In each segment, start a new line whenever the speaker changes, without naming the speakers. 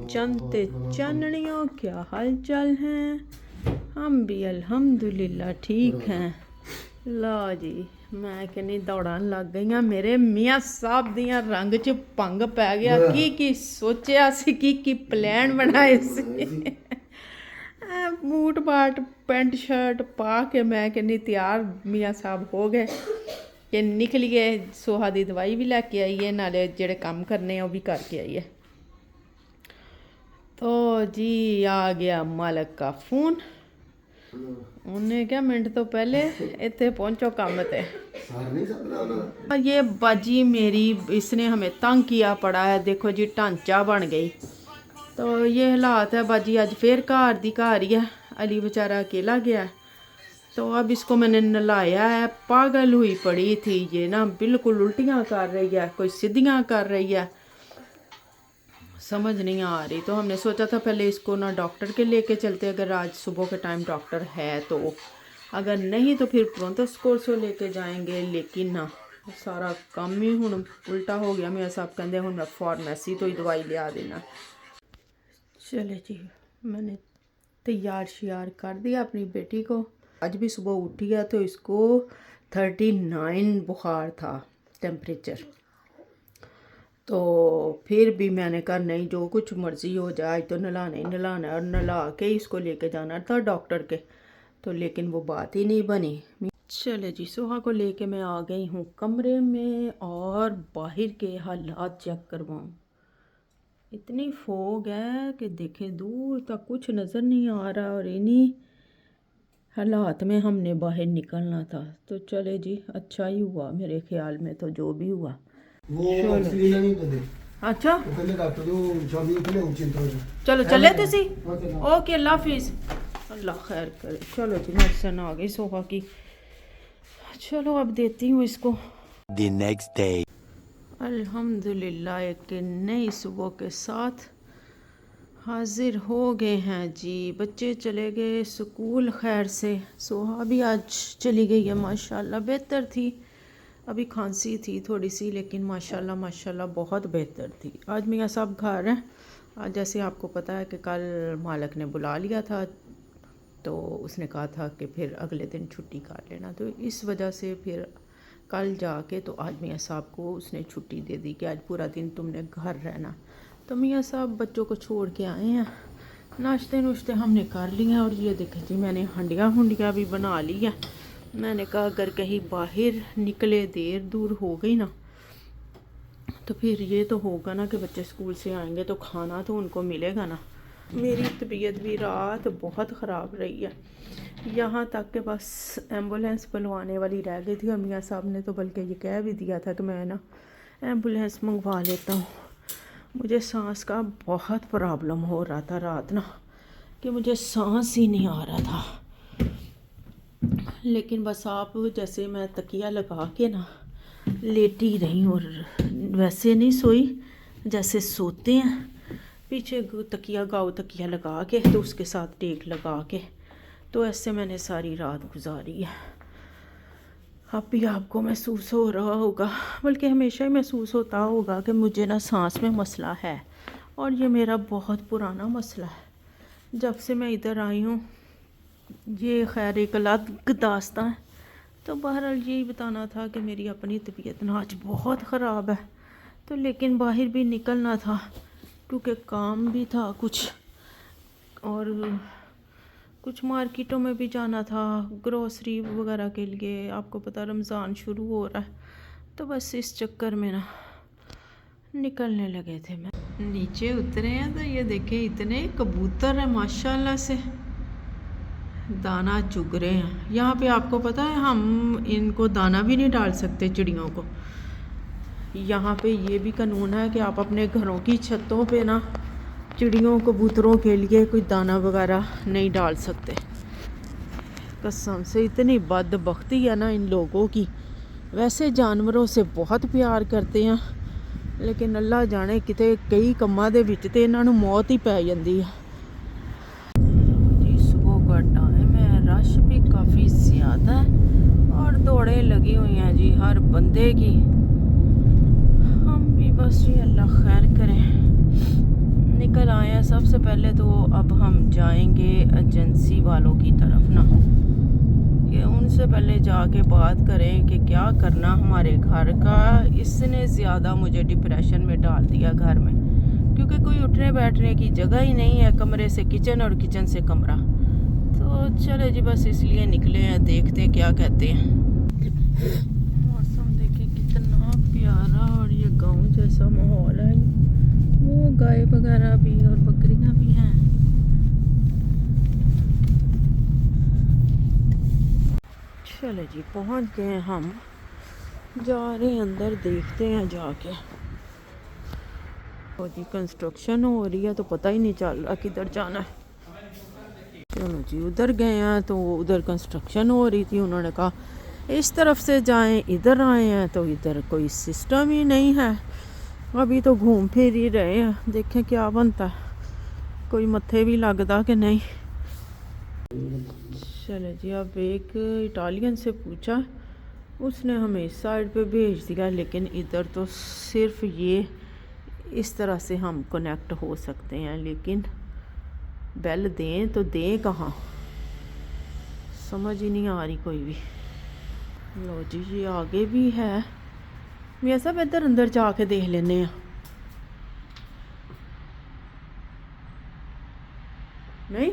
चंद ते चाननियों, क्या हाल चाल हैं? हम भी अल्हम्दुलिल्लाह ठीक हैं। लो जी मैं कहनी दौड़ान लग गई हाँ। मेरे मियाँ साहब दियां रंग च भंग पै गया। की सोचिया सी की प्लान बनाए सी। बूट बाट पेंट शर्ट पा के मैं कहनी तैयार मियाँ साहब हो गए कि निकलिए। सोहा दी दवाई भी लैके आइए, नाले जेड़े काम करने वो भी करके आइए। तो जी आ गया मालिक का फ़ोन। उन्हें क्या मिनट तो पहले इतने पहुंचो काम ते। ये बाजी मेरी इसने हमें तंग किया पड़ा है। देखो जी ढांचा बन गई। तो ये हालात है बाजी। आज फिर घर दी घर ही है। अली बेचारा अकेला गया है। तो अब इसको मैंने नहलाया है। पागल हुई पड़ी थी ये ना, बिल्कुल उल्टियाँ कर रही है, कोई सीधियाँ कर रही है, समझ नहीं आ रही। तो हमने सोचा था पहले इसको ना डॉक्टर के लेके चलते, अगर आज सुबह के टाइम डॉक्टर है तो, अगर नहीं तो फिर प्रोंतोस्कोर्सो लेके जाएंगे। लेकिन ना सारा काम ही हुण उल्टा हो गया। मेरा साहब कहते हूँ मैं फार्मेसी तो ही दवाई लिया देना। चले जी मैंने तैयार श्यार कर दिया अपनी बेटी को। आज भी सुबह उठी है तो इसको 39 बुखार था टेम्परेचर। तो फिर भी मैंने कहा नहीं जो कुछ मर्ज़ी हो जाए तो नहलाना ही नहलाना, और नहला के इसको लेके जाना था डॉक्टर के। तो लेकिन वो बात ही नहीं बनी। चले जी सोहा को लेके मैं आ गई हूँ कमरे में और बाहर के हालात चेक करवाऊँ। इतनी फोग है कि देखे दूर तक कुछ नज़र नहीं आ रहा, और इन्हीं हालात में हमने बाहर निकलना था। तो चले जी अच्छा ही हुआ मेरे ख्याल में, तो जो भी हुआ
वो नहीं बदे।
अच्छा चलो चले तुसी। ओके अल्लाह हाफिज़, अल्लाह खैर करे। चलो जी मेडिसिन आ गई सोहा की। चलो अब देती हूँ इसको।
The next day.
अल्हम्दुलिल्लाह एक नई सुबह के साथ हाजिर हो गए हैं जी। बच्चे चले गए स्कूल खैर से। सोहा भी आज चली गई है माशाल्लाह, बेहतर थी। अभी खांसी थी थोड़ी सी, लेकिन माशाल्लाह माशाल्लाह बहुत बेहतर थी। आज मियाँ साहब घर हैं। आज जैसे आपको पता है कि कल मालिक ने बुला लिया था, तो उसने कहा था कि फिर अगले दिन छुट्टी कर लेना। तो इस वजह से फिर कल जाके तो आज मियाँ साहब को उसने छुट्टी दे दी कि आज पूरा दिन तुमने घर रहना। तो मियाँ साहब बच्चों को छोड़ के आए हैं। नाश्ते नुश्ते हमने कर लिए हैं। और ये देखें जी मैंने हंडिया भी बना ली है। मैंने कहा अगर कहीं बाहर निकले देर दूर हो गई ना, तो फिर ये तो होगा ना कि बच्चे स्कूल से आएंगे तो खाना तो उनको मिलेगा ना। मेरी तबीयत भी रात बहुत ख़राब रही है, यहाँ तक कि बस एम्बुलेंस बुलवाने वाली रह गई थी। और मियाँ साहब ने तो बल्कि ये कह भी दिया था कि मैं ना एम्बुलेंस मंगवा लेता हूँ। मुझे सांस का बहुत प्रॉब्लम हो रहा था रात ना, कि मुझे सांस ही नहीं आ रहा था। लेकिन बस आप जैसे मैं तकिया लगा के ना लेटी रही, और वैसे नहीं सोई जैसे सोते हैं, पीछे तकिया गाओ तकिया लगा के, तो उसके साथ टेक लगा के, तो ऐसे मैंने सारी रात गुजारी है। अब भी आपको महसूस हो रहा होगा, बल्कि हमेशा ही महसूस होता होगा कि मुझे ना सांस में मसला है। और ये मेरा बहुत पुराना मसला है, जब से मैं इधर आई हूँ। ये खैर एक अलग दास्तां है। तो बहरहाल यही बताना था कि मेरी अपनी तबीयत ना आज बहुत ख़राब है। तो लेकिन बाहर भी निकलना था क्योंकि काम भी था कुछ, और कुछ मार्केटों में भी जाना था ग्रोसरी वगैरह के लिए। आपको पता रमज़ान शुरू हो रहा है, तो बस इस चक्कर में ना निकलने लगे थे। मैं नीचे उतरे हैं तो ये देखें इतने कबूतर हैं माशाल्लाह से, दाना चुग रहे हैं। यहाँ पे आपको पता है हम इनको दाना भी नहीं डाल सकते चिड़ियों को। यहाँ पे ये भी कानून है कि आप अपने घरों की छतों पे ना चिड़ियों कबूतरों के लिए कोई दाना वगैरह नहीं डाल सकते। कसम से इतनी बदबख्ती है ना इन लोगों की। वैसे जानवरों से बहुत प्यार करते हैं, लेकिन अल्लाह जाने किते कई कम्मां दे विच ते इन्हां नूं मौत ही पै जांदी है। सुबह का टाइम है, रश भी काफ़ी ज़्यादा है और दौड़ें लगी हुई हैं जी हर बंदे की। हम भी बस ये अल्लाह खैर करें। निकल आए हैं। सबसे पहले तो अब हम जाएंगे एजेंसी वालों की तरफ ना, कि उनसे पहले जाके बात करें कि क्या करना हमारे घर का। इसने ज़्यादा मुझे डिप्रेशन में डाल दिया घर में, क्योंकि कोई उठने बैठने की जगह ही नहीं है। कमरे से किचन और किचन से कमरा। तो चले जी, बस इसलिए निकले हैं, देखते हैं क्या कहते हैं। मौसम देखिए कितना प्यारा, और ये गांव जैसा माहौल है। वो गाय वगैरह भी और बकरियां भी हैं। चले जी, पहुंच गए हम, जा रहे हैं अंदर, देखते हैं जाके। और जी कंस्ट्रक्शन हो रही है तो पता ही नहीं चल रहा किधर जाना है। चलो जी, उधर गए हैं तो उधर कंस्ट्रक्शन हो रही थी। उन्होंने कहा इस तरफ से जाएं, इधर आए हैं तो इधर कोई सिस्टम ही नहीं है। अभी तो घूम फिर ही रहे हैं, देखें क्या बनता है, कोई मत्थे भी लगता कि नहीं। चले जी, अब एक इटालियन से पूछा, उसने हमें इस साइड पे भेज दिया, लेकिन इधर तो सिर्फ ये इस तरह से हम कनेक्ट हो सकते हैं, लेकिन बेल दें तो दें कहाँ, समझ ही नहीं आ रही कोई भी। लो जी, ये आगे भी है। मैं सब इधर अंदर जाके देख लेने हैं। नहीं,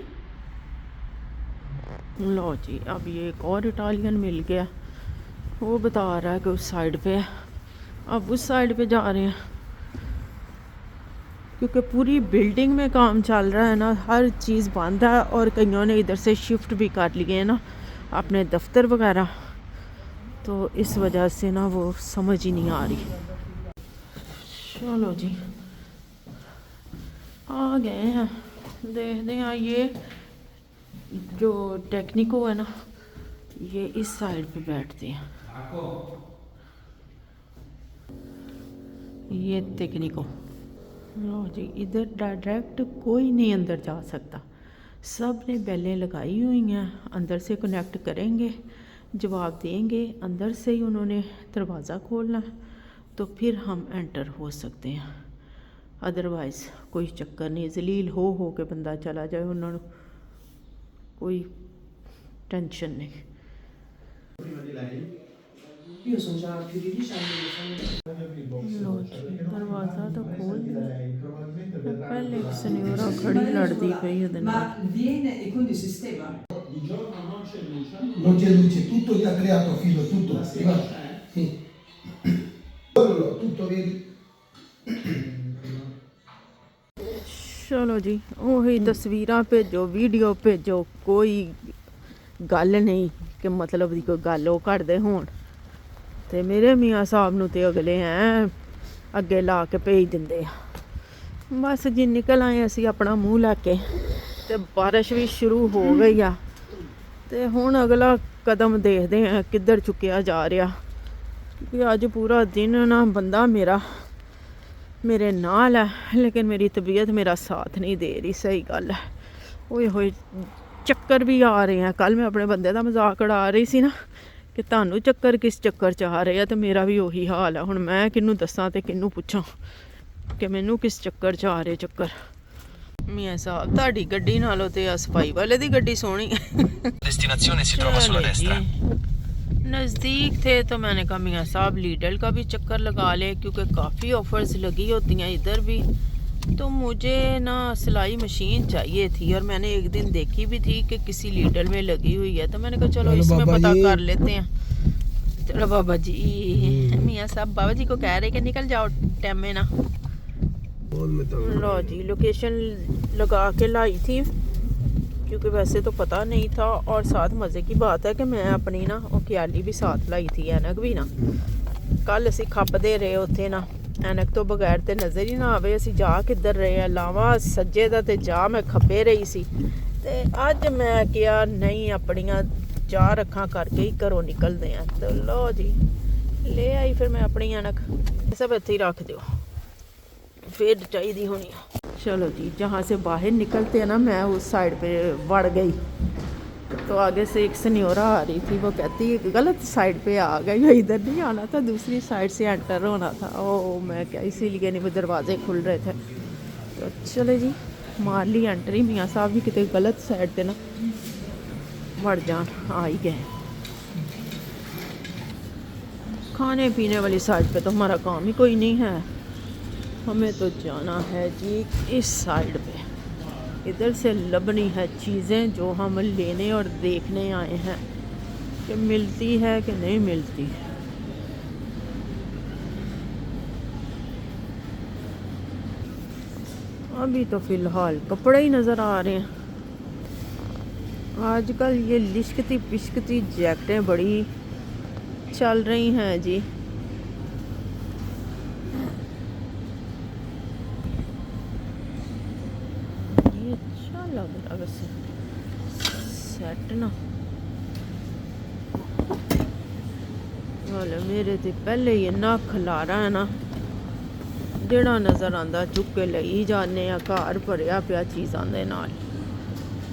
लो जी, अब ये एक और इटालियन मिल गया। वो बता रहा है कि उस साइड पे है। अब उस साइड पे जा रहे हैं, क्योंकि पूरी बिल्डिंग में काम चल रहा है ना, हर चीज़ बंद है। और कईयों ने इधर से शिफ्ट भी कर लिए हैं ना अपने दफ्तर वगैरह, तो इस वजह से ना वो समझ ही नहीं आ रही। चलो जी, आ गए हैं, देखते हैं। ये जो टेक्निको है ना, ये इस साइड पे बैठते हैं। ये टेक्निको, लो जी, इधर डायरेक्ट कोई नहीं अंदर जा सकता। सब ने बेलें लगाई हुई हैं, अंदर से कनेक्ट करेंगे, जवाब देंगे। अंदर से ही उन्होंने दरवाज़ा खोलना है, तो फिर हम एंटर हो सकते हैं। अदरवाइज़ कोई चक्कर नहीं, जलील हो के बंदा चला जाए, उन्होंने कोई टेंशन नहीं। लो जी, दरवाज़ा तो खोल दिया। पहले एक सिन्योरा खड़ी लड़ती पई ਉਹਦੇ ਨਾਲ।
Viene e quindi sistema?
Di giorno non c'è luce, tutto gli ha creato filo, tutto. Sì. Tutto vedi.
चलो जी, ਉਹੀ ਤਸਵੀਰਾਂ ਭੇਜੋ, ਵੀਡੀਓ ਭੇਜੋ, ਕੋਈ ਗੱਲ ਨਹੀਂ ਕਿ ਮਤਲਬ ਦੀ ਕੋਈ ਗੱਲ ਉਹ ਕਰਦੇ ਹੋਣ। ਤੇ ਮੇਰੇ ਮੀਆਂ ਸਾਹਿਬ ਨੂੰ ਤੇ ਅਗਲੇ ਐ ਅੱਗੇ ਲਾ ਕੇ ਭੇਜ ਦਿੰਦੇ ਆ। ਬਸ ਜੀ, ਨਿਕਲ ਆਏ ਅਸੀਂ ਆਪਣਾ ਮੂੰਹ ਲਾ ਕੇ, ਤੇ ਬਾਰਿਸ਼ ਵੀ ਸ਼ੁਰੂ ਹੋ ਗਈ ਆ। ਤੇ ਹੁਣ ਅਗਲਾ ਕਦਮ ਦੇਖਦੇ ਆ ਕਿੱਧਰ ਚੁੱਕਿਆ ਜਾ ਰਿਹਾ, ਕਿਉਂਕਿ ਅੱਜ ਪੂਰਾ ਦਿਨ ਨਾ ਬੰਦਾ मेरे नाल है, लेकिन मेरी तबीयत मेरा साथ नहीं दे रही। सही गल है, ओए होए चक्कर भी आ रहे हैं। कल मैं अपने बंदे का मजाक उड़ा रही सी ना कि तुहानू चक्कर किस चक्कर च आ रहे हैं, तो मेरा भी उही हाल है। हुण मैं किनू दसां ते किनू पुछां कि मैनू किस चक्कर च आ रहे चक्कर। मियां साहब, तुहाडी गड्डी नालों ते सफाई वाले दी गड्डी सोहनी है।
Destinazione si trova sulla destra.
नज़दीक थे तो मैंने कहा मियाँ साहब लीडल का भी चक्कर लगा ले, क्योंकि काफ़ी ऑफ़र्स लगी होती हैं इधर भी। तो मुझे ना सिलाई मशीन चाहिए थी, और मैंने एक दिन देखी भी थी कि किसी लीडल में लगी हुई है, तो मैंने कहा चलो इसमें पता कर लेते हैं। चलो बाबा जी, मियाँ साहब बाबा जी को कह रहे कि निकल जाओ टाइम में ना। लो जी, लोकेशन लगा के लाई थी, क्योंकि वैसे तो पता नहीं था। और साथ मज़े की बात है कि मैं अपनी ना ख्याली भी साथ लाई थी, ऐनक भी ना। कल असी खपदे रहे उत्थे ना, ऐनक तो बगैर ते नज़र ही ना आवे असी जा किधर रहे हैं। लावा सज्जे दा ते जा मैं खब्बे रही सी, ते अज मैं क्या नहीं अपनियां चार अखां करके ही घरों निकलते हैं। तो लो जी, ले आई फिर मैं अपनी ऐनक, सब इत्थे ही रख दो, फिर चाहिए होनी है। चलो जी, जहाँ से बाहर निकलते हैं ना, मैं उस साइड पे बढ़ गई, तो आगे से एक सन्योरा आ रही थी। वो कहती है गलत साइड पे आ गई, इधर नहीं आना था, दूसरी साइड से एंटर होना था। ओ मैं क्या, इसीलिए नहीं वो दरवाजे खुल रहे थे। तो चले जी मार ली एंट्री। मियाँ साहब भी कितने गलत साइड पे ना बढ़ जान, आ ही गए। खाने पीने वाली साइड पे तो हमारा काम ही कोई नहीं है, हमें तो जाना है जी इस साइड पे। इधर से लबनी है चीज़ें जो हम लेने और देखने आए हैं कि मिलती है कि नहीं मिलती। अभी तो फ़िलहाल कपड़े ही नज़र आ रहे हैं। आजकल ये लिशकती पिशकती जैकेटें बड़ी चल रही हैं जी। ये अच्छा लग रहा वैसे सेट ना वाले मेरे ते पहले ही इन्ना खलारा है ना, जेड़ा नज़र आंदा चुक के लई जाने आ। घर भरिया पिया चीज़ां दे नाल,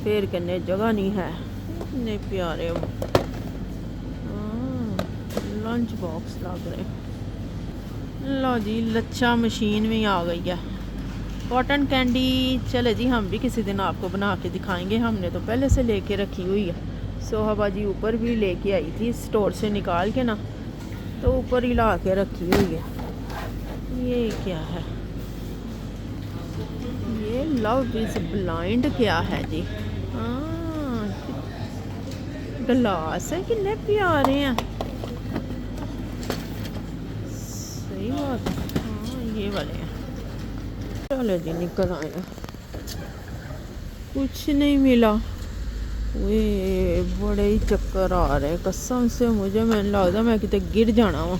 फिर कन्ने जगह नहीं है। इतने प्यारे लंच बॉक्स लग रहे। लो जी लच्छा मशीन भी आ गई है। कॉटन कैंडी चले जी हम भी किसी दिन आपको बना के दिखाएंगे। हमने तो पहले से लेके रखी हुई है। सोहाबा जी ऊपर भी लेके आई थी स्टोर से निकाल के ना, तो ऊपर ही ला के रखी हुई है। ये क्या है? ये लव इज ब्लाइंड क्या है जी? गिलास है, कितने प्यारे हैं। सही बात है। हाँ ये वाले हैं। चलो जी निकल आए, कुछ नहीं मिला। वे बड़े ही चक्कर आ रहे कसम से मुझे। मैंने लगता मैं कितने गिर जाना वहाँ,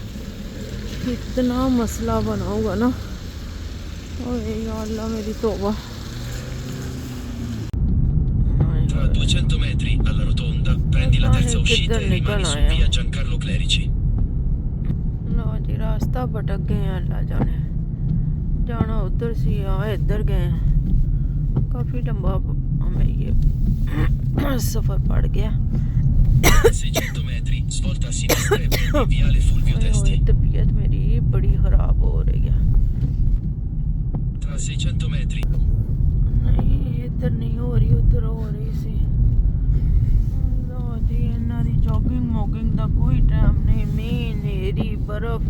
इतना मसला बना होगा ना। ओए या अल्लाह मेरी तौबा।
Tra 200 metri alla rotonda prendi la terza uscita e rimani su via Giancarlo Clerici.
लो जी रास्ता भटक गए हैं, अल्लाह जाने। जाना उधर से इधर गए हैं। काफ़ी लंबा हमें ये सफ़र पड़ गया।
600 metri svolta a sinistra e prendi viale Fulvio Testi.
तबीयत मेरी बड़ी ख़राब हो रही है।
Tra 600 metri
नहीं इधर नहीं हो रही, उधर हो रही सी। लो जी इन्हां दी जॉगिंग मॉगिंग का कोई टाइम नहीं। मींह नेरी बर्फ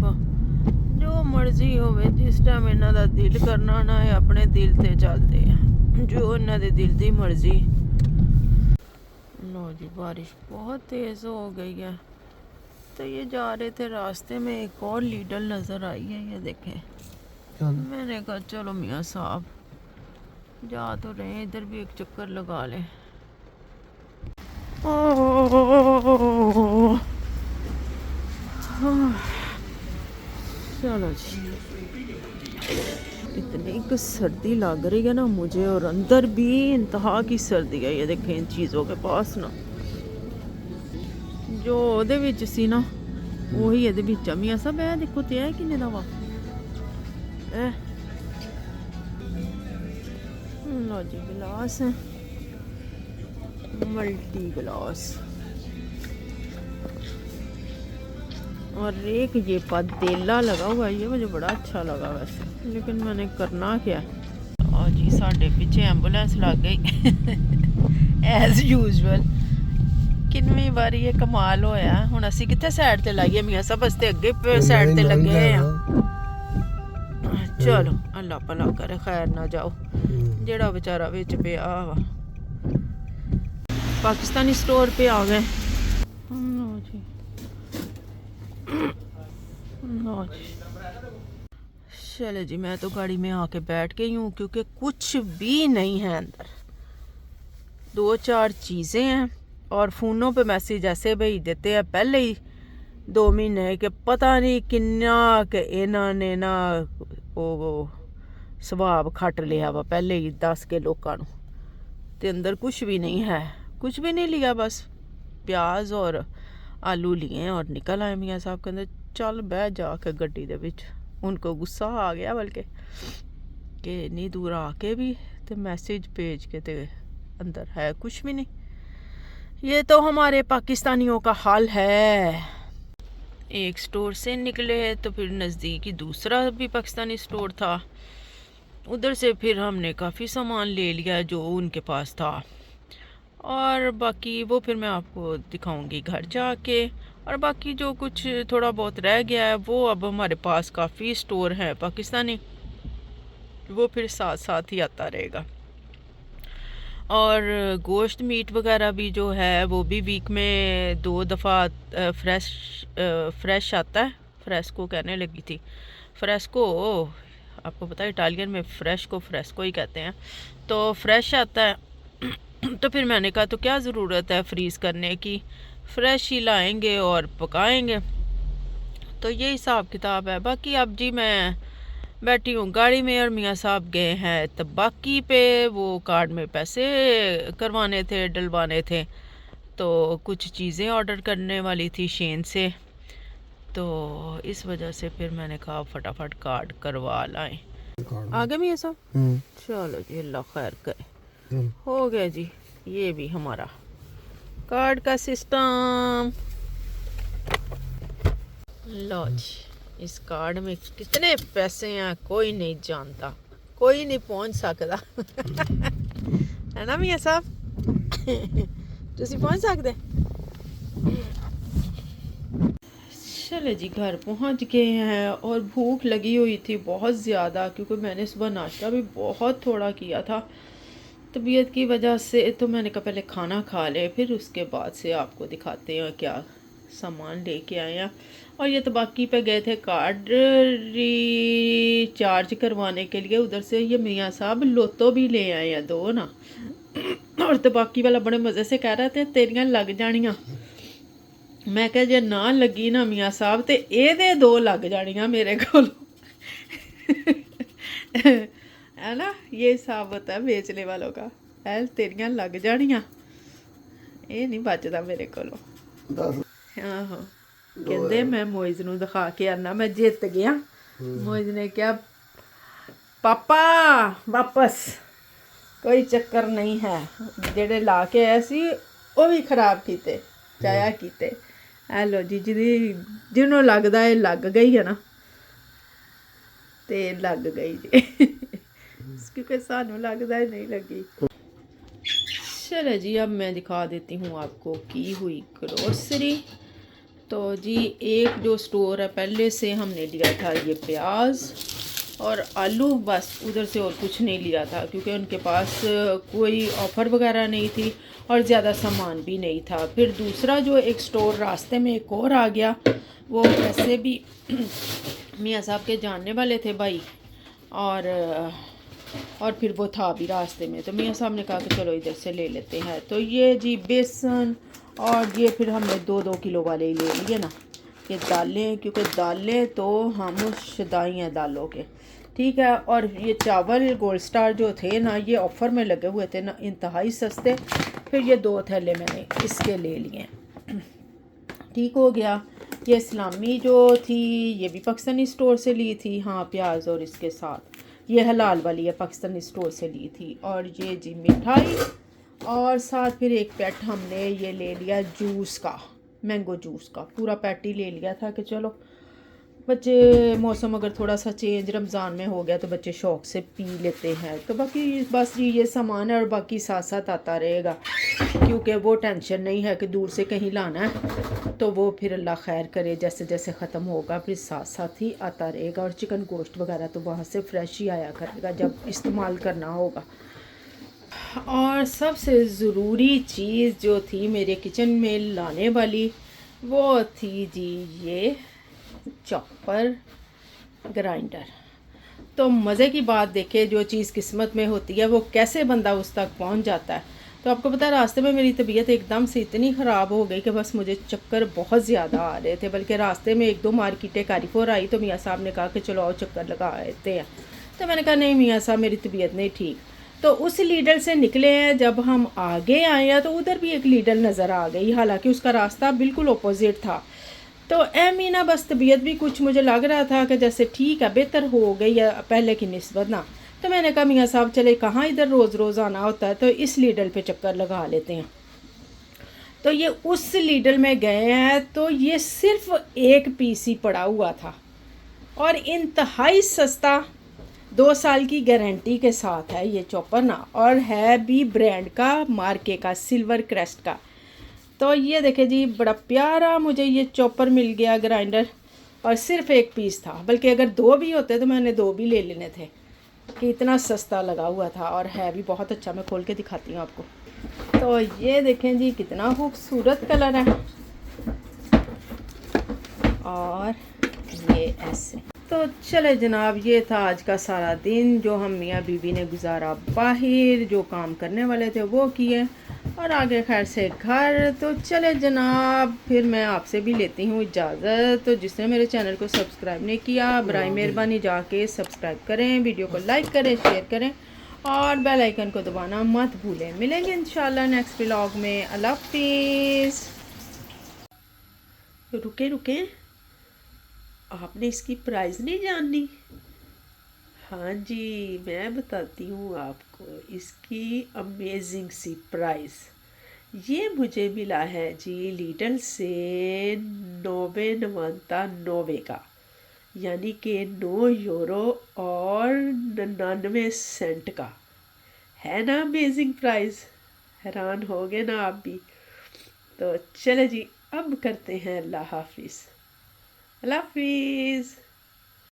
जो मर्जी होवे, जिस टाइम इन्हां दा दिल करना ना है अपने दिल ते चलते हैं, जो इन्हां दे दिल दी मर्जी। लो जी बारिश बहुत तेज़ हो गई है। तो ये जा रहे थे रास्ते में, एक और लीडर नज़र आई है, ये देखें। मैंने कहा चलो मियाँ साहब जा तो रहे हैं, इधर भी एक चक्कर लगा लें। चलो जी इतनी कुछ सर्दी लग रही है ना मुझे, और अंदर भी इंतहा की सर्दी है। ये देखें इन चीज़ों के पास ना, जो ਉਹਦੇ ਵਿੱਚ ਸੀ ਨਾ ਉਹੀ ਇਹਦੇ ਵਿੱਚ ਮਿयाँ साहब ਇਹ देखो ਤੇ ਹੈ ਕਿੰਨੇ ਦਾ ਵਾ लो जी गिलास है, मल्टी गिलास। और एक ये पतीला लगा हुआ है, ये मुझे बड़ा अच्छा लगा वैसे, लेकिन मैंने करना क्या। और जी साढ़े पीछे एम्बुलेंस लग गई एज यूजुअल। किन्नी बारी ये कमाल होया। हुण असी कित्थे साइड ते लाइए मियाँ साहब, अस ते अगे साइड ते लगे हैं। चलो अल्लाह भला करे, खैर ना जाओ जेड़ा बेचारा विच पिया वा। पाकिस्तानी स्टोर पे आ गए। लो जी लो जी चले जी मैं तो गाड़ी में आके बैठ गई हूँ, क्योंकि कुछ भी नहीं है अंदर। 2-4 चीज़ें हैं और फ़ोनों पे मैसेज ऐसे भेज देते हैं पहले ही 2 महीने के, पता नहीं किन्ना के इन्होंने ना वो सवाब खट लिया वा पहले ही 10 के लोगों नू। ते अंदर कुछ भी नहीं है, कुछ भी नहीं लिया, बस प्याज और आलू लिए और निकल आए। मियाँ साहब कहते चल बह जाके गड्डी दे विच। उनको गुस्सा आ गया बल्कि कि इन्नी दूर आके भी तो मैसेज भेज के ते अंदर है कुछ भी नहीं। ये तो हमारे पाकिस्तानियों का हाल है। एक स्टोर से निकले तो फिर नज़दीक ही दूसरा भी पाकिस्तानी स्टोर था, उधर से फिर हमने काफ़ी सामान ले लिया जो उनके पास था, और बाकी वो फिर मैं आपको दिखाऊंगी घर जाके। और बाकी जो कुछ थोड़ा बहुत रह गया है वो अब हमारे पास काफ़ी स्टोर है पाकिस्तानी, वो फिर साथ साथ ही आता रहेगा। और गोश्त मीट वगैरह भी जो है वो भी वीक में 2 दफ़ा फ्रेश आता है। फ्रेस्को कहने लगी थी, फ्रेस्को आपको पता है इटालियन में फ्रेस्को ही कहते हैं। तो फ्रेश आता है तो फिर मैंने कहा तो क्या ज़रूरत है फ्रीज़ करने की, फ्रेश ही लाएंगे और पकाएंगे। तो ये हिसाब किताब है। बाकी अब जी मैं बैठी हूँ गाड़ी में और मियाँ साहब गए हैं तबाकी पे, वो कार्ड में पैसे करवाने थे, डलवाने थे, तो कुछ चीज़ें ऑर्डर करने वाली थी शेन से, तो इस वजह से फिर मैंने कहा फटाफट कार्ड करवा लाएं। आगे मियाँ साहब चलो जी, अल्लाह खैर करे। हो गया जी, ये भी हमारा कार्ड का सिस्टम। लो जी, इस कार्ड में कितने पैसे हैं कोई नहीं जानता, कोई नहीं पहुंच सकता है ना मियाँ साहब तुसी पहुंच सकते। चले जी, घर पहुंच गए हैं और भूख लगी हुई थी बहुत ज़्यादा, क्योंकि मैंने सुबह नाश्ता भी बहुत थोड़ा किया था तबीयत की वजह से। तो मैंने कहा पहले खाना खा ले, फिर उसके बाद से आपको दिखाते हैं क्या सामान लेके आए हैं। और ये तबाकी पे गए थे कार्ड रिचार्ज करवाने के लिए, उधर से ये मियाँ साहब लोतो भी ले आए हैं 2 ना। और तबाकी वाला बड़े मज़े से कह रहे थे तेरियां लग जानियां। मैं कहा जे ना लगी ना मियाँ साहब तो ये 2 लग जानियां मेरे को है ना, ये हिसाब होता है बेचने वालों का। है तेरियां लग जानियां, ये नहीं बचदा मेरे को। आहो कहते मैं मोइज नूं दिखा के आना मैं जित गया। मोइज ने क्या पापा वापस कोई चक्कर नहीं है, जेड़े ला के आए सी वो भी खराब कीते चाया कीते। हेलो जी, जिन्हों लगदा है लग गई है ना, ते लग गई जी क्योंकि सानू लगदा है नहीं लगी। चलो जी, अब मैं दिखा देती हूँ आपको की हुई ग्रोसरी। तो जी एक जो स्टोर है पहले से हमने लिया था ये प्याज और आलू, बस उधर से और कुछ नहीं लिया था क्योंकि उनके पास कोई ऑफ़र वगैरह नहीं थी और ज़्यादा सामान भी नहीं था। फिर दूसरा जो एक स्टोर रास्ते में एक और आ गया, वो वैसे भी मियाँ साहब के जानने वाले थे भाई, और फिर वो था भी रास्ते में, तो मियाँ साहब ने कहा कि चलो इधर से ले लेते हैं। तो ये जी बेसन, और ये फिर हमने 2-2 किलो वाले ही ले लिए ना, ये दालें, क्योंकि दालें तो हम शदाई हैं दालों के, ठीक है। और ये चावल गोल्ड स्टार जो थे ना, ये ऑफ़र में लगे हुए थे ना, इंतहाई सस्ते। फिर ये 2 थैले मैंने इसके ले लिए, ठीक हो गया। ये सलामी जो थी ये भी पाकिस्तानी स्टोर से ली थी, हाँ प्याज और इसके साथ। ये हलाल वाली है, पाकिस्तानी स्टोर से ली थी। और ये जी मिठाई, और साथ फिर एक पैट हमने ये ले लिया जूस का, मैंगो जूस का पूरा पैट ही ले लिया था कि चलो बच्चे, मौसम अगर थोड़ा सा चेंज रमज़ान में हो गया तो बच्चे शौक़ से पी लेते हैं। तो बाकी बस ये सामान है और बाकी साथ साथ आता रहेगा, क्योंकि वो टेंशन नहीं है कि दूर से कहीं लाना है, तो वो फिर अल्लाह खैर करे जैसे जैसे ख़त्म होगा फिर साथ साथ ही आता रहेगा। और चिकन गोश्त वगैरह तो वहाँ से फ्रेश ही आया करेगा जब इस्तेमाल करना होगा। और सबसे ज़रूरी चीज़ जो थी मेरे किचन में लाने वाली, वो थी जी ये चॉपर ग्राइंडर। तो मज़े की बात देखे, जो चीज़ किस्मत में होती है वो कैसे बंदा उस तक पहुंच जाता है। तो आपको पता है रास्ते में मेरी तबीयत एकदम से इतनी ख़राब हो गई कि बस मुझे चक्कर बहुत ज़्यादा आ रहे थे, बल्कि रास्ते में 1-2 मार्केटें कारीफोर आई तो मियाँ साहब ने कहा कि चलो आओ चक्कर लगा आते हैं। तो मैंने कहा नहीं मियाँ साहब मेरी तबीयत नहीं ठीक। तो उस लीडर से निकले हैं, जब हम आगे आए हैं तो उधर भी एक लीडर नज़र आ गई, हालांकि उसका रास्ता बिल्कुल अपोजिट था। तो मीना बस तबीयत भी कुछ मुझे लग रहा था कि जैसे ठीक है, बेहतर हो गई है पहले की निस्बत ना। तो मैंने कहा मियाँ साहब चले कहाँ इधर रोज़ रोज़ आना होता है, तो इस लीडर पे चक्कर लगा लेते हैं। तो ये उस लीडर में गए हैं, तो ये सिर्फ 1 पीस ही पड़ा हुआ था और इंतहाई सस्ता 2 साल की गारंटी के साथ है ये चॉपर ना, और है भी ब्रांड का, मार्के का, सिल्वर क्रेस्ट का। तो ये देखे जी, बड़ा प्यारा मुझे ये चॉपर मिल गया ग्राइंडर, और सिर्फ 1 पीस था, बल्कि अगर 2 भी होते तो मैंने 2 भी ले लेने थे, कि इतना सस्ता लगा हुआ था, और है भी बहुत अच्छा। मैं खोल के दिखाती हूँ आपको। तो ये देखें जी, कितना खूबसूरत कलर है, और ये ऐसे। तो चले जनाब, ये था आज का सारा दिन जो हम मियाँ बीवी ने गुजारा बाहर, जो काम करने वाले थे वो किए, और आगे खैर से घर। तो चले जनाब, फिर मैं आपसे भी लेती हूँ इजाज़त। तो जिसने मेरे चैनल को सब्सक्राइब नहीं किया, बराए मेहरबानी जाके सब्सक्राइब करें, वीडियो को लाइक करें, शेयर करें, और बेल आइकन को दबाना मत भूलें। मिलेंगे इंशाल्लाह नेक्स्ट व्लॉग में। अल्लाह हाफिज़। रुके, आपने इसकी प्राइस नहीं जाननी? हाँ जी, मैं बताती हूँ आपको इसकी अमेजिंग सी प्राइस। ये मुझे मिला है जी लीडल से 9.99 का, यानी कि 9 यूरो और 99 सेंट का। है ना अमेजिंग प्राइस? हैरान हो गए ना आप भी? तो चले जी, अब करते हैं अल्लाह हाफिज़। अल्लाह हाफिज़।